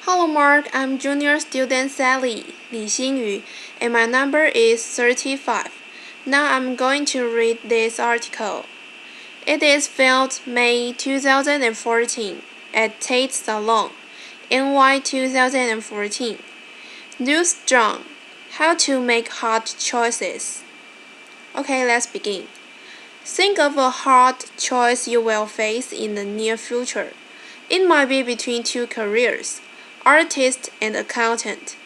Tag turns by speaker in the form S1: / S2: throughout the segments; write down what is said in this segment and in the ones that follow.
S1: Hello Mark, I'm junior student Sally, Li Xinyu, and my number is 35. Now I'm going to read this article. It is filmed May 2014 at Tate Salon, NY 2014. Ruth Chang, How to Make Hard Choices. Okay, let's begin. Think of a hard choice you will face in the near future. It might be between two careers, artist and accountant,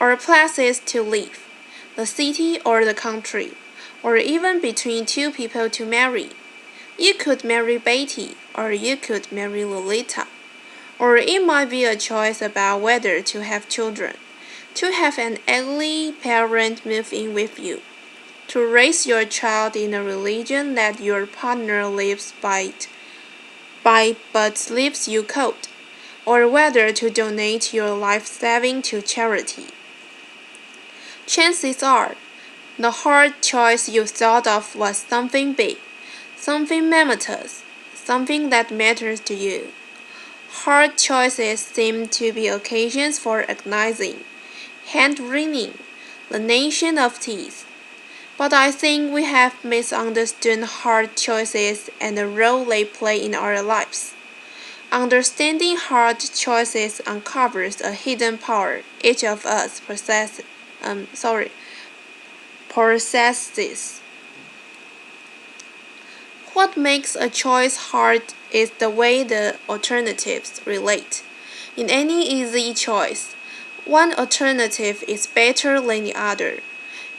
S1: or places to live, the city or the country, or even between two people to marry. You could marry Betty, or you could marry Lolita. Or it might be a choice about whether to have children, to have an elderly parent move in with you, to raise your child in a religion that your partner lives by but leaves you cold, or whether to donate your life savings to charity. Chances are, the hard choice you thought of was something big, something momentous, something that matters to you. Hard choices seem to be occasions for agonizing, hand-wringing, the gnashing of teeth. But I think we have misunderstood hard choices and the role they play in our lives. Understanding hard choices uncovers a hidden power each of us possesses. What makes a choice hard is the way the alternatives relate. In any easy choice, one alternative is better than the other.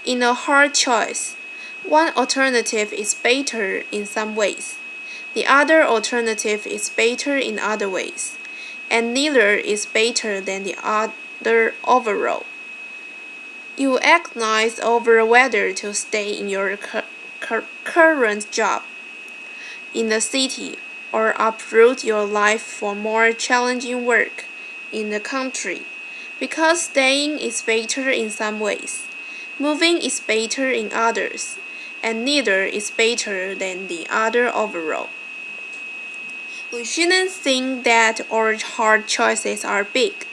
S1: In a hard choice, one alternative is better in some ways. The other alternative is better in other ways, and neither is better than the other overall. You agonize over whether to stay in your current job in the city or uproot your life for more challenging work in the country, because staying is better in some ways, moving is better in others, and neither is better than the other overall. We shouldn't think that all hard choices are big.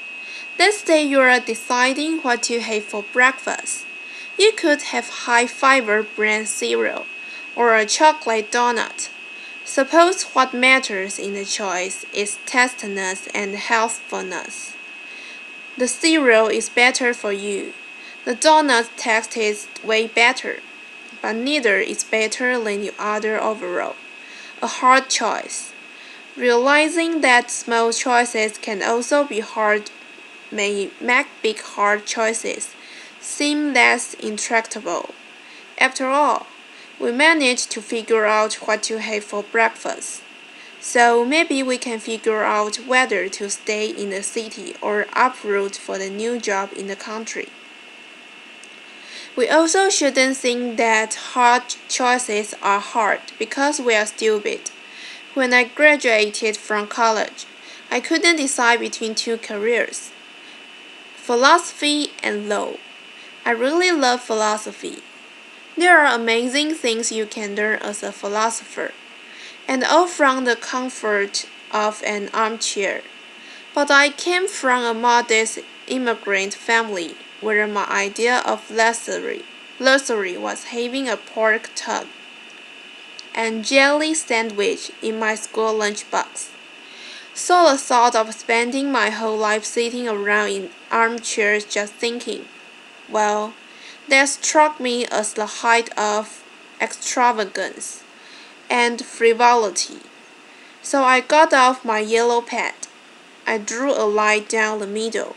S1: Let's say you're deciding what to have for breakfast. You could have high-fiber bran cereal or a chocolate donut. Suppose what matters in the choice is tastiness and healthfulness. The cereal is better for you. The donut tastes way better, but neither is better than the other overall. A hard choice. Realizing that small choices can also be hard may make big hard choices seem less intractable. After all, we managed to figure out what to have for breakfast. So maybe we can figure out whether to stay in the city or uproot for the new job in the country. We also shouldn't think that hard choices are hard because we are stupid. When I graduated from college, I couldn't decide between two careers, philosophy and law. I really love philosophy. There are amazing things you can learn as a philosopher, and all from the comfort of an armchair. But I came from a modest immigrant family where my idea of luxury was having a pork tongue and jelly sandwich in my school lunchbox. So the thought of spending my whole life sitting around in armchairs just thinking, well, that struck me as the height of extravagance and frivolity. So I got off my yellow pad. I drew a line down the middle,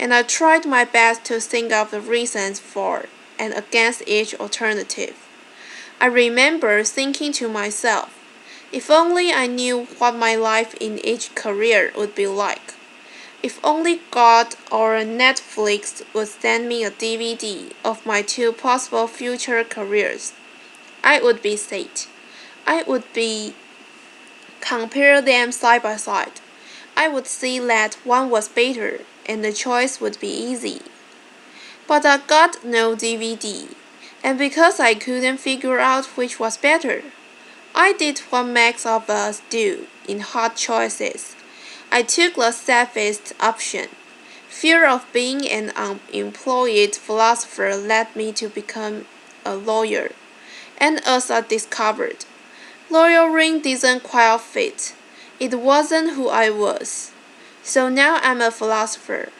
S1: and I tried my best to think of the reasons for and against each alternative. I remember thinking to myself, if only I knew what my life in each career would be like. If only God or Netflix would send me a DVD of my two possible future careers, I would be set. I would compare them side by side. I would see that one was better and the choice would be easy. But I got no DVD, and because I couldn't figure out which was better, I did what most of us do in hard choices. I took the safest option. Fear of being an unemployed philosopher led me to become a lawyer, and as I discovered, lawyering didn't quite fit. It wasn't who I was. So now I'm a philosopher,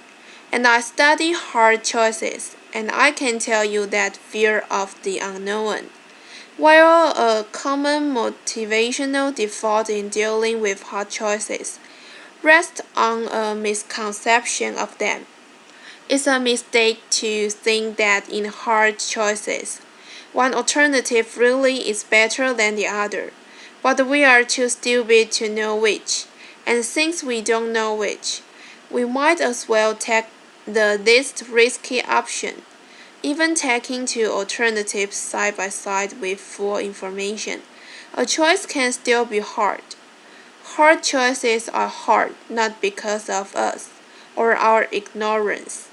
S1: and I study hard choices, and I can tell you that fear of the unknown, while a common motivational default in dealing with hard choices, rests on a misconception of them. It's a mistake to think that in hard choices, one alternative really is better than the other, but we are too stupid to know which, and since we don't know which, we might as well take the least risky option. Even taking two alternatives side by side with full information, a choice can still be hard. Hard choices are hard not because of us or our ignorance.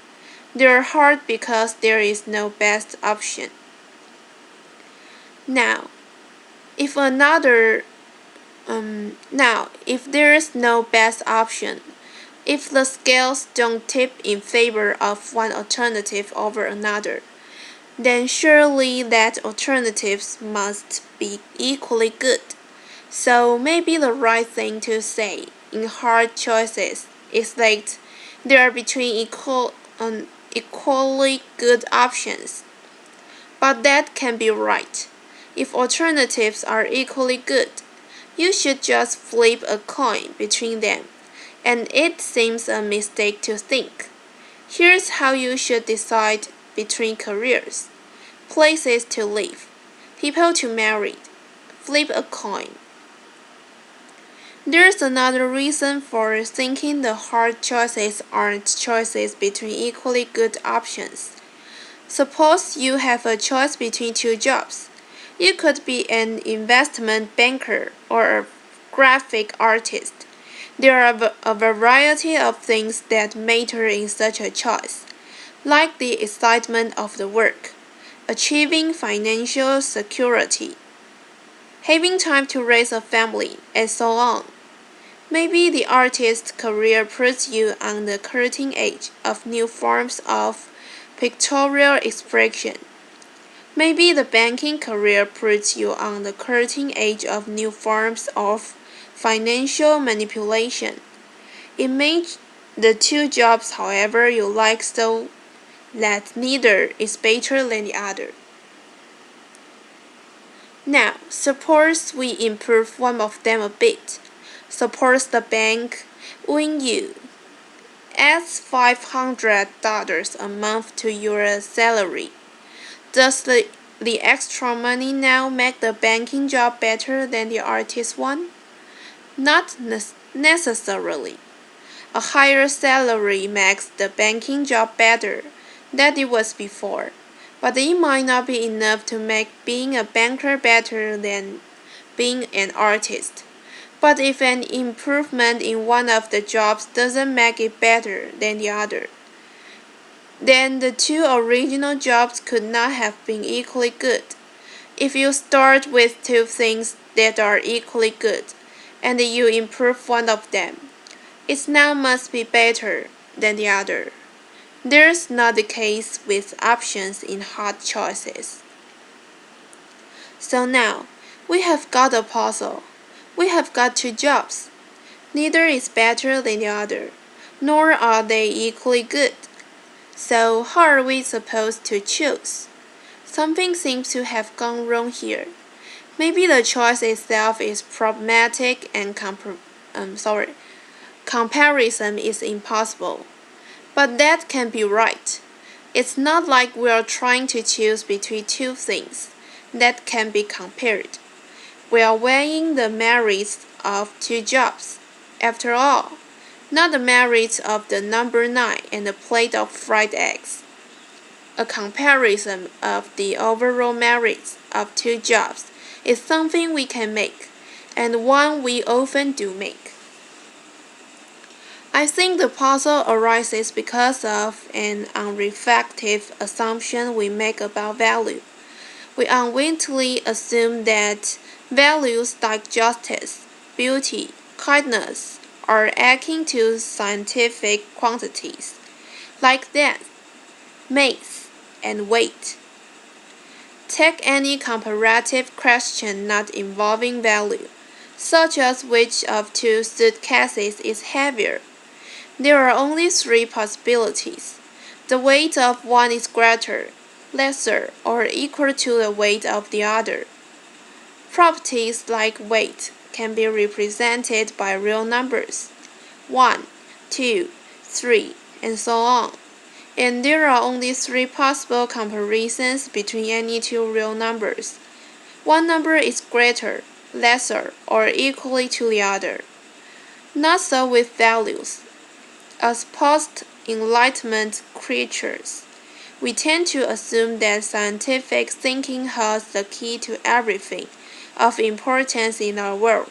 S1: They're hard because there is no best option. Now, if another if there is no best option, if the scales don't tip in favor of one alternative over another, then surely that alternative must be equally good. So maybe the right thing to say in hard choices is that there are between equally good options. But that can be right. If alternatives are equally good, you should just flip a coin between them, and it seems a mistake to think. Here's how you should decide between careers, places to live, people to marry. Flip a coin. There's another reason for thinking the hard choices aren't choices between equally good options. Suppose you have a choice between two jobs. You could be an investment banker or a graphic artist. There are a variety of things that matter in such a choice, like the excitement of the work, achieving financial security, having time to raise a family, and so on. Maybe the artist's career puts you on the cutting edge of new forms of pictorial expression. Maybe the banking career puts you on the cutting edge of new forms of financial manipulation. Imagine the two jobs, however, you like so that neither is better than the other. Now, suppose we improve one of them a bit. Suppose the bank, when you adds $500 a month to your salary. Does the extra money now make the banking job better than the artist one? Not necessarily. A higher salary makes the banking job better than it was before, but it might not be enough to make being a banker better than being an artist. But if an improvement in one of the jobs doesn't make it better than the other, then the two original jobs could not have been equally good. If you start with two things that are equally good, and you improve one of them, it now must be better than the other. There's not the case with options in hard choices. So now, we have got a puzzle. We have got two jobs. Neither is better than the other, nor are they equally good. So how are we supposed to choose? Something seems to have gone wrong here. Maybe the choice itself is problematic and comparison is impossible. But that can be right. It's not like we are trying to choose between two things that can be compared. We are weighing the merits of two jobs. After all, not the merits of the number 9 and a plate of fried eggs. A comparison of the overall merits of two jobs is something we can make, and one we often do make. I think the puzzle arises because of an unreflective assumption we make about value. We unwittingly assume that values like justice, beauty, kindness are akin to scientific quantities. like dance, maze, and weight. Take any comparative question not involving value, such as which of two suitcases is heavier. There are only three possibilities. The weight of one is greater, lesser, or equal to the weight of the other. Properties like weight can be represented by real numbers 1, 2, 3, and so on. And there are only three possible comparisons between any two real numbers. One number is greater, lesser, or equally to the other. Not so with values. As post-enlightenment creatures, we tend to assume that scientific thinking holds the key to everything of importance in our world.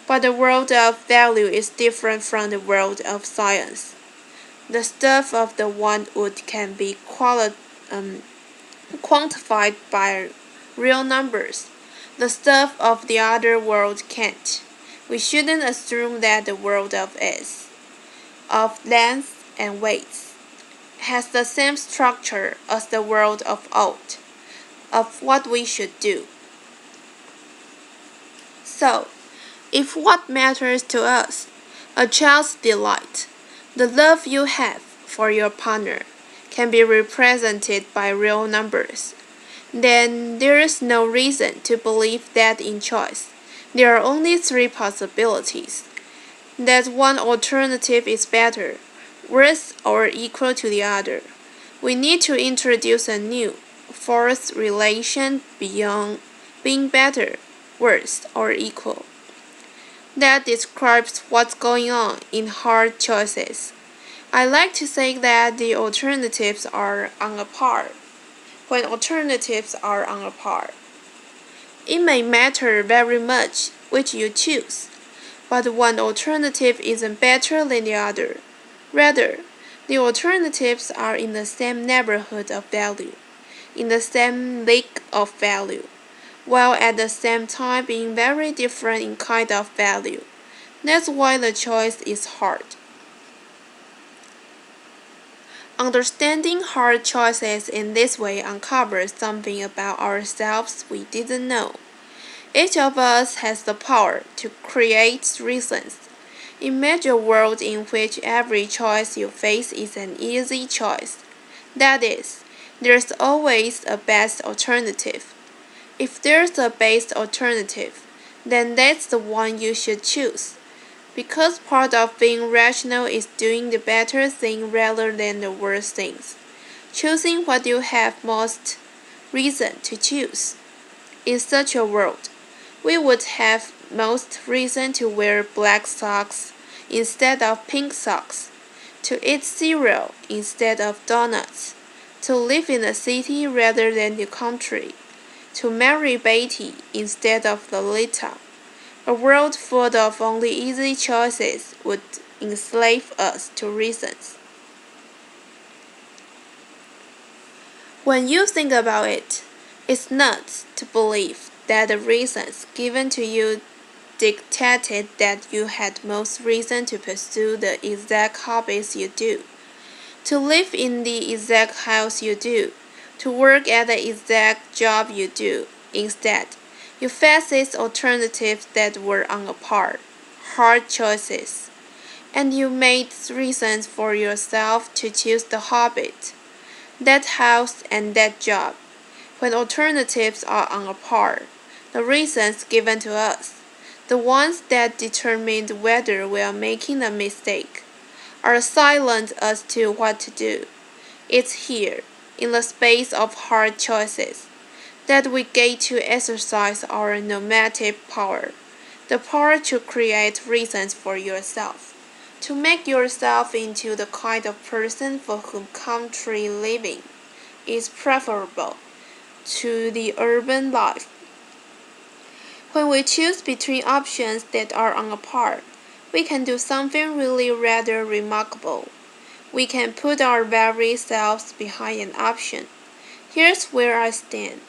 S1: But the world of value is different from the world of science. The stuff of the one wood can be quantified by real numbers. The stuff of the other world can't. We shouldn't assume that the world of S, of length and weights, has the same structure as the world of out, of what we should do. So, if what matters to us, a child's delight, the love you have for your partner, can be represented by real numbers, then there is no reason to believe that in choice there are only three possibilities, that one alternative is better, worse, or equal to the other. We need to introduce a new, fourth relation beyond being better, worse, or equal. That describes what's going on in hard choices. I like to say that the alternatives are on a par. When alternatives are on a par, it may matter very much which you choose, but one alternative isn't better than the other. Rather, the alternatives are in the same neighborhood of value, in the same league of value, while at the same time being very different in kind of value. That's why the choice is hard. Understanding hard choices in this way uncovers something about ourselves we didn't know. Each of us has the power to create reasons. Imagine a world in which every choice you face is an easy choice. That is, there's always a best alternative. If there's a best alternative, then that's the one you should choose. Because part of being rational is doing the better thing rather than the worse things. Choosing what you have most reason to choose. In such a world, we would have most reason to wear black socks instead of pink socks, to eat cereal instead of donuts, to live in the city rather than the country, to marry Betty instead of Lolita. A world full of only easy choices would enslave us to reasons. When you think about it, it's nuts to believe that the reasons given to you dictated that you had most reason to pursue the exact hobbies you do, to live in the exact house you do, to work at the exact job you do. Instead, you faced alternatives that were on a par, hard choices, and you made reasons for yourself to choose the hobbit, that house and that job. When alternatives are on a par, the reasons given to us, the ones that determine whether we are making a mistake, are silent as to what to do. It's here, in the space of hard choices, that we get to exercise our normative power, the power to create reasons for yourself, to make yourself into the kind of person for whom country living is preferable to the urban life. When we choose between options that are on a par, we can do something really rather remarkable. We can put our very selves behind an option. Here's where I stand.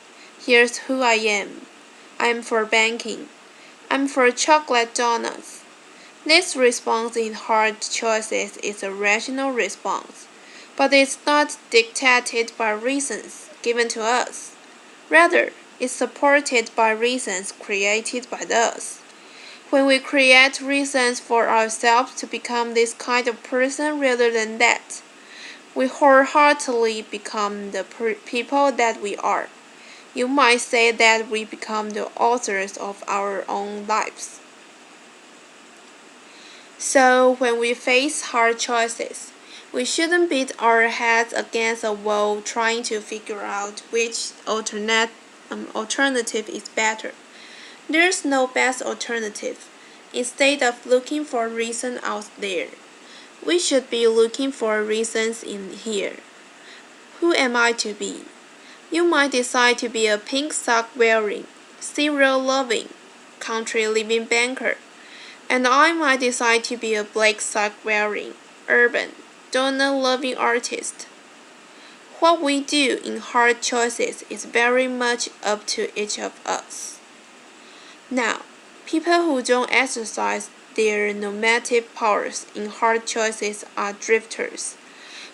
S1: Here's who I am. I'm for banking. I'm for chocolate donuts. This response in hard choices is a rational response. but it's not dictated by reasons given to us. Rather, it's supported by reasons created by us. When we create reasons for ourselves to become this kind of person rather than that, we wholeheartedly become the people that we are. You might say that we become the authors of our own lives. So, when we face hard choices, we shouldn't beat our heads against a wall trying to figure out which alternative is better. There's no best alternative. Instead of looking for reasons out there, we should be looking for reasons in here. Who am I to be? You might decide to be a pink sock wearing, cereal loving, country living banker, and I might decide to be a black sock wearing, urban, donut loving artist. What we do in hard choices is very much up to each of us. Now, people who don't exercise their normative powers in hard choices are drifters.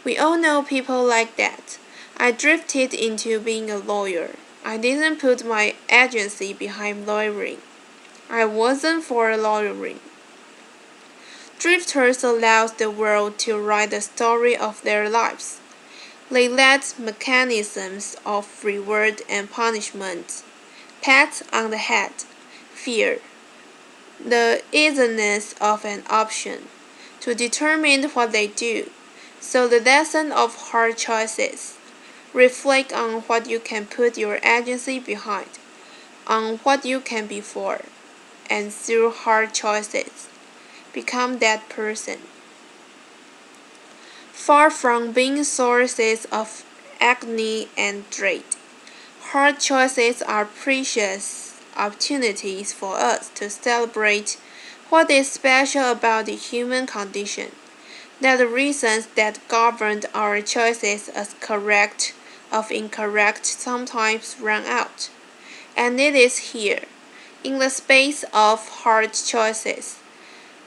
S1: We all know people like that. I drifted into being a lawyer. I didn't put my agency behind lawyering. I wasn't for lawyering. Drifters allow the world to write the story of their lives. They let mechanisms of reward and punishment, pat on the head, fear, the easiness of an option, to determine what they do. So the lesson of hard choices. Reflect on what you can put your agency behind, on what you can be for, and through hard choices, become that person. Far from being sources of agony and dread, hard choices are precious opportunities for us to celebrate what is special about the human condition, that the reasons that governed our choices as correct of incorrect sometimes run out. And it is here, in the space of hard choices,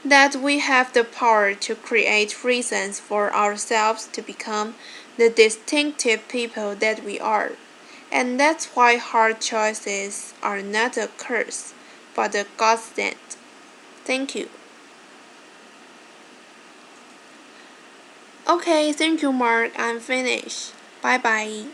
S1: that we have the power to create reasons for ourselves to become the distinctive people that we are. And that's why hard choices are not a curse, but a godsend. Thank you. Okay, thank you, Mark. I'm finished. Bye bye.